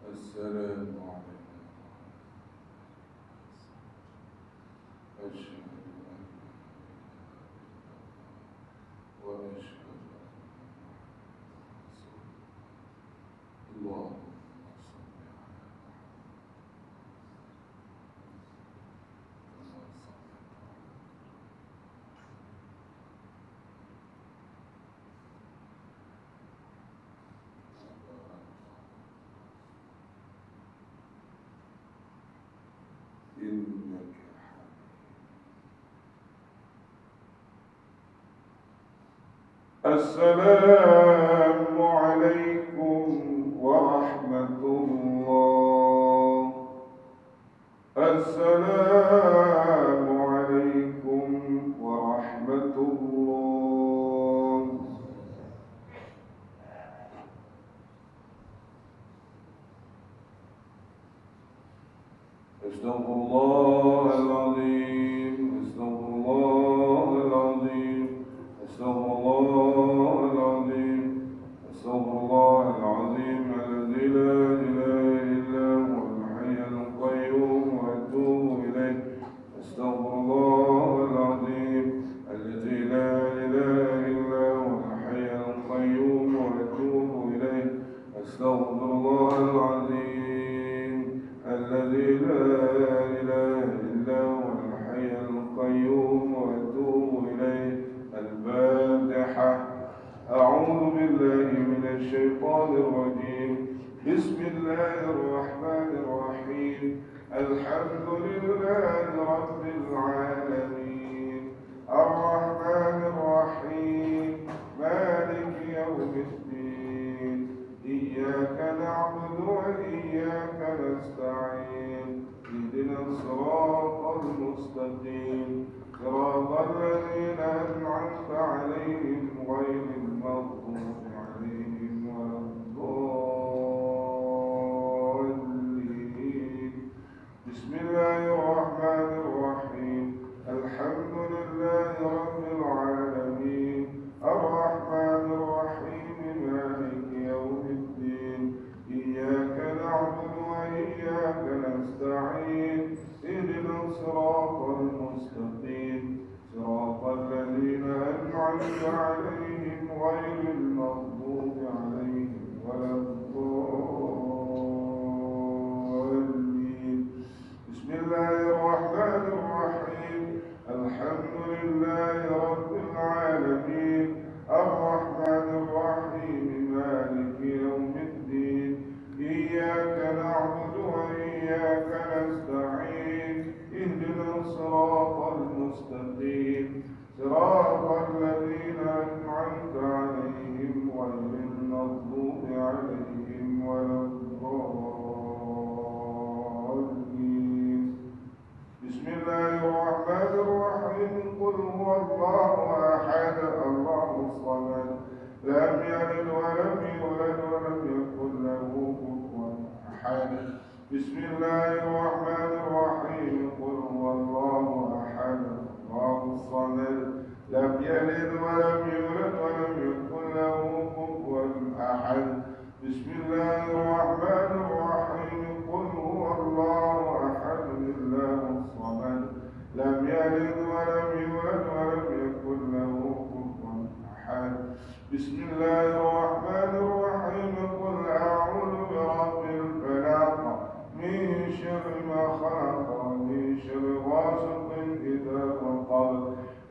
السلام عليكم. أشهد أن وأشهد أن اللهم صل على إنك السلام عليكم ورحمة الله. السلام عليكم ورحمة الله. استغفر الله العظيم. استغفر الله العظيم. استغفر الله العظيم. استغفر الله العظيم الذي لا إله إلا هو الحي القيوم وأتوب إليه. استغفر الله العظيم الذي لا إله إلا هو الحي القيوم وأتوب إليه. استغفر الله العظيم الذي لا إله إلا هو الحي القيوم وأتوب إليه. الفاتحة. أعوذ بالله من الشيطان الرجيم. بسم الله الرحمن الرحيم. الحمد لله رب العالمين الرحمن الرحيم مالك يوم الدين. إياك نعبد وإياك نستعين. اهدنا الصراط المستقيم صراط الذين أنعمت عليهم غير المغضوب عليهم ولا الضالين نستعين اهدنا الصراط المستقيم صراط الذين أنعمت عليهم غير المغضوب عليهم ولا الضالين. بسم الله الرحمن الرحيم الحمد لله رب العالمين الرحمن الرحيم مالك يوم الدين إياك نعبد وإياك نستعين اهدنا الصراط المستقيم صراط الذين أنعمت عليهم غير المغضوب عليهم ولا الضالين. بسم الله الرحمن الرحيم قل هو الله أحد الله الصمد لم يلد ولم يولد ولم يكن له كفوا أحد. بسم الله الرحمن الرحيم قل هو الله أحد الله الصمد لم يلد ولم يولد ولم يكن له كفوا أحد. بسم الله الرحمن الرحيم قل هو الله أحد الله الصمد لم يلد ولم يولد ولم يكن له كفوا أحد. بسم الله الرحمن الرحيم قل أعوذ برب الفلق من شر ما خلق ومن شر غاسق إذا وقب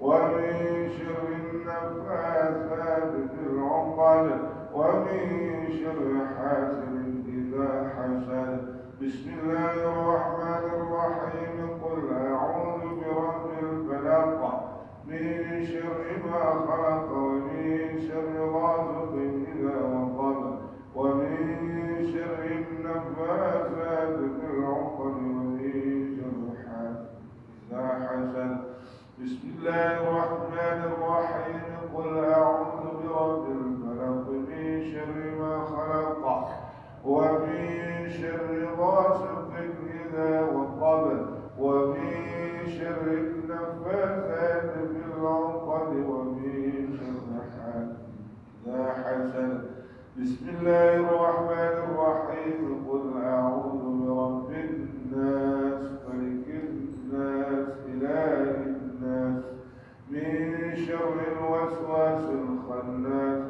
ومن شر النفاثات في العقد ومن شر حاسد إذا حسد. بسم الله الرحمن الرحيم قل أعوذ برب الفلق من شر ما خلق ومن شر غاسق إذا وقب ومن شر النفاثات في العقد ومن شر حاسد إذا حسد. بسم الله الرحمن الرحيم قل أعوذ برب الفلق من شر ما خلق ومن شر غاسق إذا وقب ومن شر النفاثات في العقد ومن شر حاسد إذا حسد. بسم الله الرحمن الرحيم قل أعوذ برب الناس ملك الناس إله الناس من شر الوسواس الخناس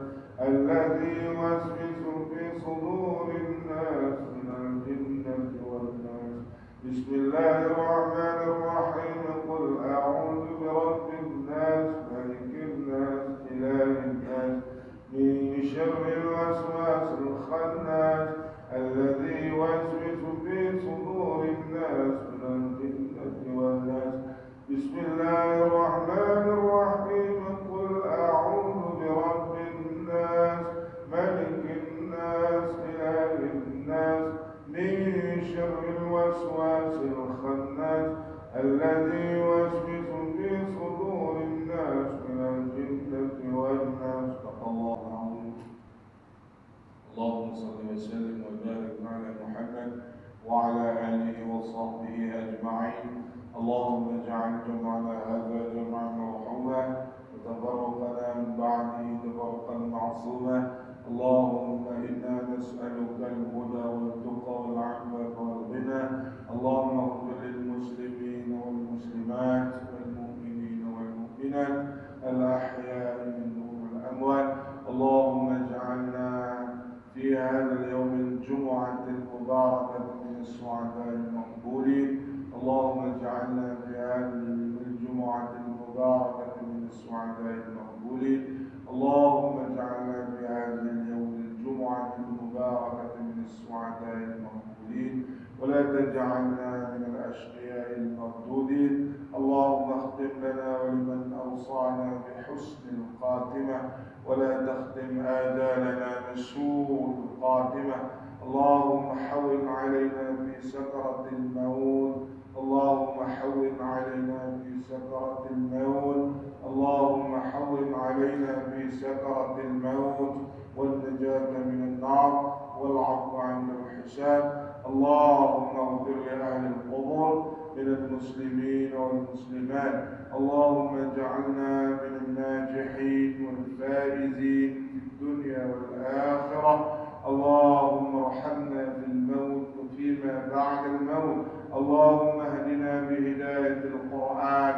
الذي يوسوس في صدور الناس من الجنة والناس. بسم الله الرحمن الرحيم قل أعوذ برب الناس ملك الناس إله الناس من شر الوسواس الخناس الذي يوسوس في صدور الناس من الجنة والناس. بسم الله الرحمن الرحيم قل أعوذ برب الناس ملك الناس إله الناس من شر الوسواس الخناس الذي يوسوس في صدور الناس من الجنة والناس. الله العظيم. اللهم صل وسلم وبارك على محمد وعلى آله وصحبه أجمعين. اللهم اجعل جمعنا هذا جمعا مرحوما وتفرقنا من بعده تفرقا معصوما. اللهم إنا نسألك الهدى والتقى والعفاف والغنى. اللهم اغفر للمسلمين والمسلمات والمؤمنين والمؤمنات الأحياء منهم والأموات. اللهم اجعلنا في هذا اليوم الجمعة المباركة من السعداء المقبولين. اللهم اجعلنا في هذه الجمعة المباركة من السعداء المقبولين. اللهم اجعلنا في هذه اليوم الجمعة المباركة من السعداء المقبولين ولا تجعلنا من الأشقياء المردودين. اللهم اختم لنا ولمن أوصانا بحسن الخاتمة ولا تختم آجالنا بسوء الخاتمة. اللهم حول علينا في سكرة الموت. اللهم حول علينا في سكرة الموت. اللهم حول علينا في سكرة الموت والنجاة من النار والعفو عند الحساب. اللهم اغفر لأهل القبور من المسلمين والمسلمات. اللهم اجعلنا من الناجحين والفائزين في الدنيا والآخرة. اللهم ارحمنا في الموت وفيما بعد الموت. اللهم اهدنا بهداية القرآن،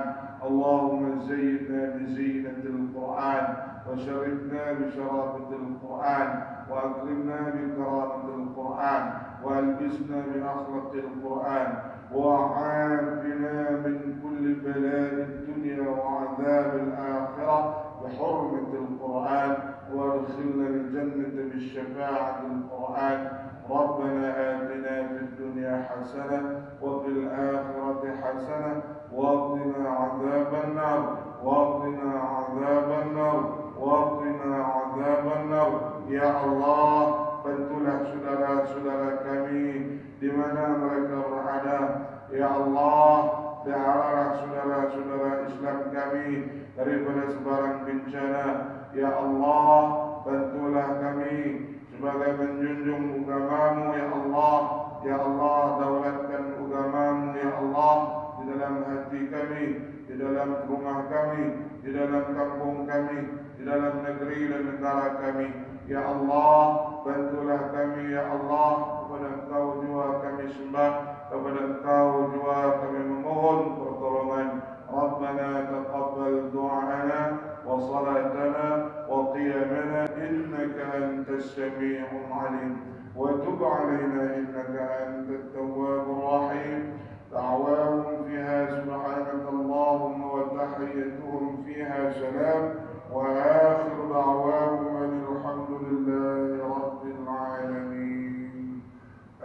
اللهم زينا بزينة القرآن، وشرفنا بشرافة القرآن، وأكرمنا بكرامة القرآن، وألبسنا بأخلاق القرآن، وعافنا من كل بلاء الدنيا وعذاب الآخرة بحرمة القرآن، وادخلنا الجنة بالشفاعة القرآن. ربنا آتنا في الدنيا حسنة وفي الآخرة حسنة وقنا عذاب النار، وقنا عذاب النار، وقنا عذاب النار. Ya Allah, bantulah saudara-saudara kami di mana mereka berada. Ya Allah, peliharalah saudara-saudara Islam kami daripada sebarang bencana. Ya Allah, bantulah kami sebagai menjunjung agamamu. Ya Allah, ya Allah, daulatkan agamamu. Ya Allah, di dalam hati kami, di dalam rumah kami, di dalam kampung kami, di dalam negeri dan negara kami. Ya Allah, bantulah kami. Ya Allah, kepada Engkau jua kami sembah, kepada Engkau jua kami memohon pertolongan. Rabbana taqabbal du'ana wa salatana wa qiyamana innaka antas sami'ul alim wa tub 'alaina innaka antat tawwabur rahim. دعواهم فيها سبحانك اللهم وتحيتهم فيها سلام وآخر دعواهم أن الحمد لله رب العالمين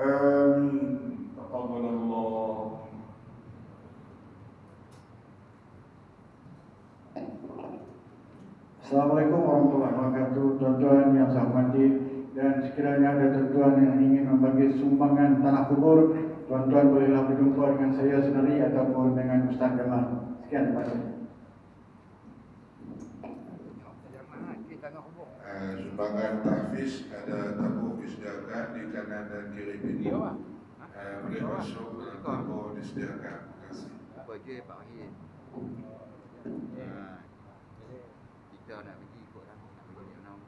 آمين. تقبل الله. Assalamualaikum warahmatullahi wabarakatuh. Tuan-tuan yang saya hormati, dan sekiranya ada tuan-tuan yang ingin membagi sumbangan tanah kubur, tuan-tuan bolehlah berjumpa dengan saya sendiri ataupun dengan Ustaz Jamal. Sekian, terima kasih. Sumbangan tahfiz ada tabung disediakan di kanan dan kiri pintu. Boleh masuk tabung disediakan. Terima kasih. Bagi Pak Wahid. Kita nak pergi ikut lah. Nak pergi Vietnam.